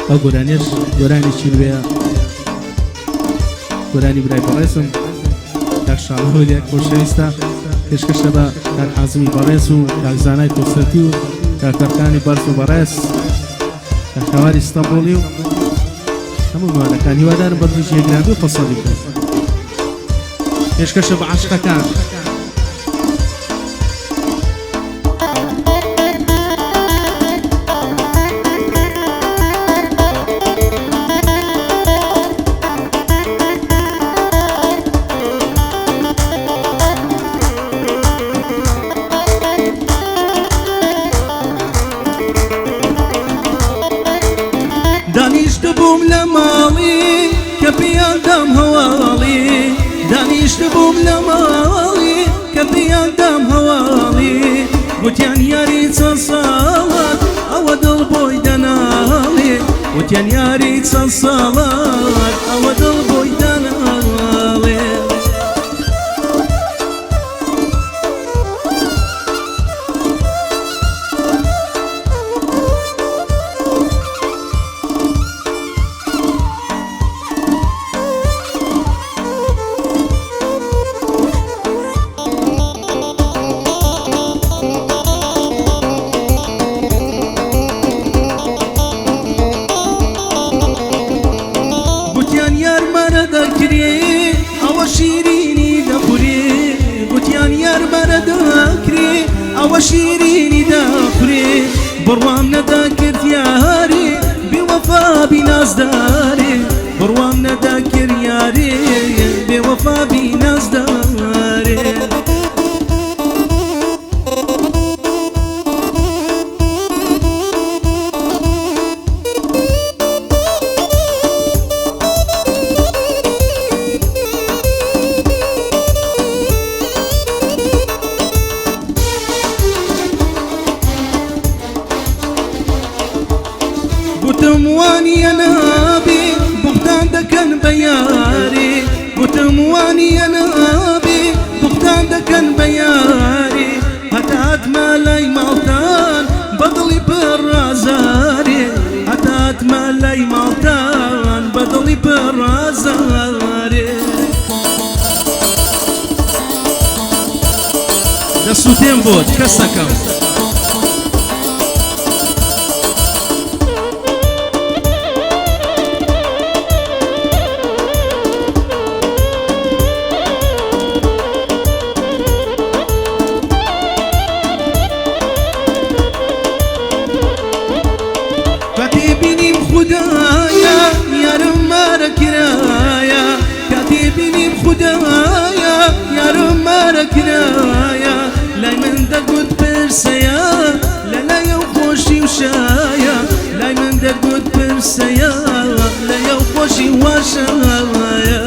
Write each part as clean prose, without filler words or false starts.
ئەو گۆرانیش گۆرانی چیروەیە گۆرانی برای بەڕێزم کاک شاڵەوەلیە خۆشەویستە پێشکەشە بە کاک حازمی بەڕێز و کاک زانای کۆسەتی و کاکەرکانی بەرز و بەڕێز کاکەواری ئیستەنبوڵی و هەموو میوانەکان هیوادارم بەدڵی یەکرابی و فەسەڵی بکەن پێشکەشە بە عاشقەکان دانیشتە بووم لە ماڵی کە پێیاندام هەواڵی دانیشتە بووم لە ماڵی کە پێیاندام هەواڵی گوتیان یاری چەند ساڵات ئەوە دڵ بۆی دەناڵی گوتیان یاری چەند ساڵات ئەوە دڵ بۆی دەناڵێ ئەوە شیرینی داخورێ بڕوام نەدا کرد یاری بێوەفا بینازدارێ بڕوام نەدا کرد یاری بێوەفا بینازدارێ گوتم وانیە نابێ بوختان دەکەن بە یاری گوتم وانیە نابێ بوختان دەکەن بە یاری هەتا هاتمە لای ماڵتان بەدڵی پڕ ئازارێ هەتا هاتمە لای ماڵتان بەدڵی پڕ ئازارێ دەسووتێم بۆت کەسەکەم خدایا یارم مارە کرایە کاتێ بینیم خدایا یارم مارە کرایە لای من دەگوت پرسەیە لە لایە و خۆشی و شایە لای من دەگوت پرسەیە لەیە و خۆشی واشایە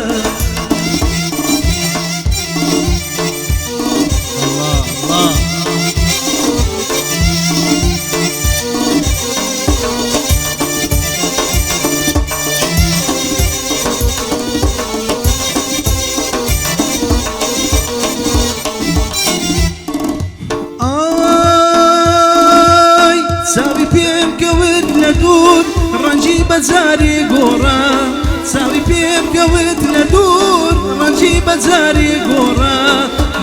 ساوی پێم کەوت لە دوور ڕەنجی بەجاری گۆڕا ساوی پێم کەوت لە دوور ڕەنجی بەجاری گۆڕا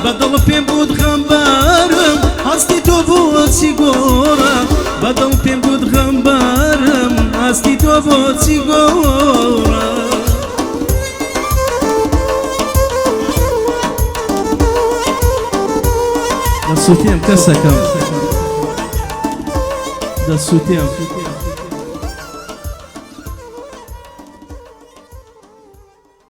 بەدڵ پێم بوت خەمبارم هەستی تۆ بۆچی گۆڕا بەدڵ پێم بوت خەمبارم هەستی تۆ بۆچی گۆڕا دەسووتێم کەسەکەم دەسووتێم